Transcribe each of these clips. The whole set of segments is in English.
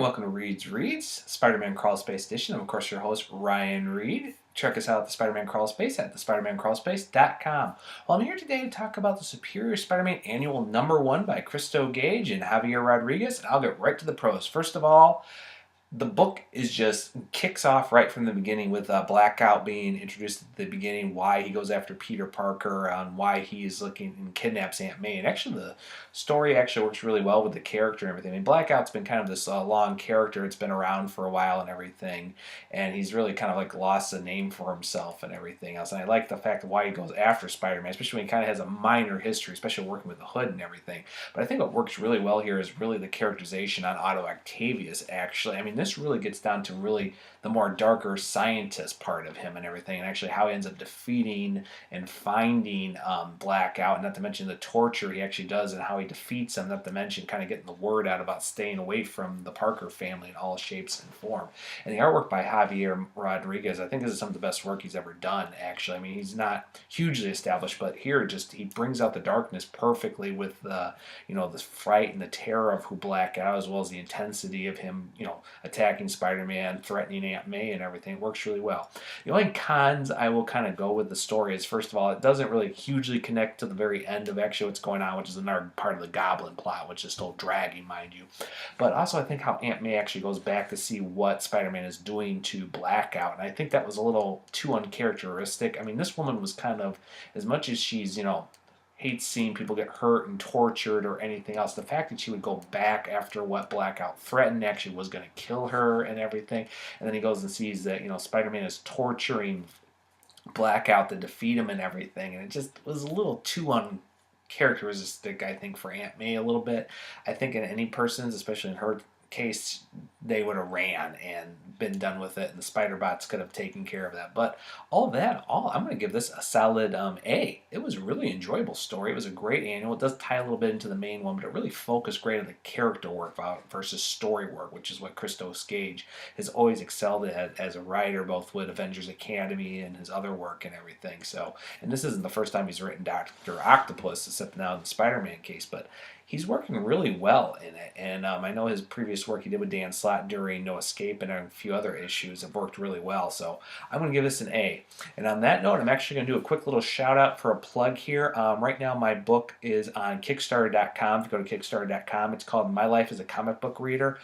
and welcome to Reed's Spider-Man Crawl Space Edition. I'm, of course, your host, Ryan Reed. Check us out at the Spider-Man Crawl Space at thespidermancrawlspace.com. Well, I'm here today to talk about the Superior Spider-Man Annual #1 by Christo Gage and Javier Rodriguez, and I'll get right to the pros. First of all, the book is just kicks off right from the beginning with Blackout being introduced at the beginning, why he goes after Peter Parker, on why he is looking and kidnaps Aunt May. And actually the story actually works really well with the character and everything. I mean, Blackout's been kind of this long character. It's been around for a while and everything. And he's really kind of like lost a name for himself and everything else. And I like the fact of why he goes after Spider-Man, especially when he kind of has a minor history, especially working with the Hood and everything. But I think what works really well here is really the characterization on Otto Octavius, actually. I mean, this really gets down to really the more darker scientist part of him and everything, and actually how he ends up defeating and finding Blackout, and not to mention the torture he actually does and how he defeats him, not to mention kind of getting the word out about staying away from the Parker family in all shapes and form. And the artwork by Javier Rodriguez, I think this is some of the best work he's ever done, actually. I mean, he's not hugely established, but here just he brings out the darkness perfectly with the, the fright and the terror of who Blackout, as well as the intensity of him, attacking Spider-Man, threatening Aunt May and everything. It works really well. The only cons I will kind of go with the story is, first of all, it doesn't really hugely connect to the very end of actually what's going on, which is another part of the Goblin plot, which is still dragging, mind you. But also I think how Aunt May actually goes back to see what Spider-Man is doing to Blackout, and I think that was a little too uncharacteristic. I mean, this woman was kind of, as much as she's, hates seeing people get hurt and tortured or anything else, the fact that she would go back after what Blackout threatened, actually was going to kill her and everything, and then he goes and sees that Spider-Man is torturing Blackout to defeat him and everything, and it just was a little too uncharacteristic, I think, for Aunt May a little bit. I think in any person's, especially in her case, they would have ran and been done with it, and the spider bots could have taken care of that. But I'm going to give this a solid A. It was a really enjoyable story. It was a great annual. It does tie a little bit into the main one, but it really focused great on the character work versus story work, which is what Christo Gage has always excelled at as a writer, both with Avengers Academy and his other work and everything. So, and this isn't the first time he's written Dr. Octopus, except now in the Spider-Man case, but he's working really well in it, and I know his previous work he did with Dan Slott during No Escape and a few other issues have worked really well, so I'm going to give this an A. And on that note, I'm actually going to do a quick little shout out for a plug here. Right now my book is on Kickstarter.com. If you go to Kickstarter.com, it's called My Life as a Comic Book Reader.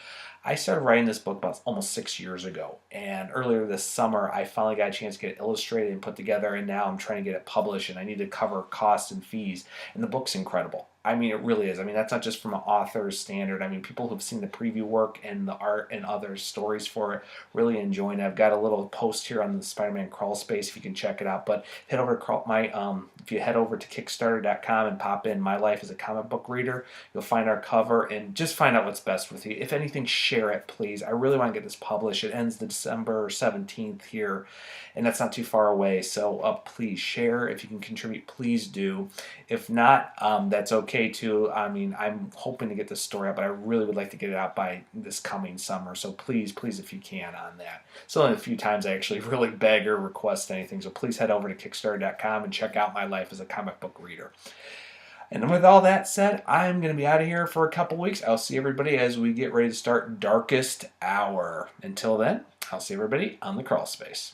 I started writing this book about almost 6 years ago, and earlier this summer I finally got a chance to get it illustrated and put together, and now I'm trying to get it published, and I need to cover costs and fees, and the book's incredible. I mean, it really is. I mean, that's not just from an author's standard. I mean, people who've seen the preview work and the art and other stories for it really enjoying it. I've got a little post here on the Spider-Man Crawl Space if you can check it out. But head over to if you head over to Kickstarter.com and pop in My Life as a Comic Book Reader, you'll find our cover and just find out what's best with you. If anything, share it, please. I really want to get this published. It ends December 17th here, and that's not too far away. So please share. If you can contribute, please do. If not, that's okay too. I mean, I'm hoping to get this story out, but I really would like to get it out by this coming summer. So please, if you can on that. It's only a few times I actually really beg or request anything. So please head over to Kickstarter.com and check out My Life as a Comic Book Reader. And with all that said, I'm going to be out of here for a couple weeks. I'll see everybody as we get ready to start Darkest Hour. Until then, I'll see everybody on the crawl space.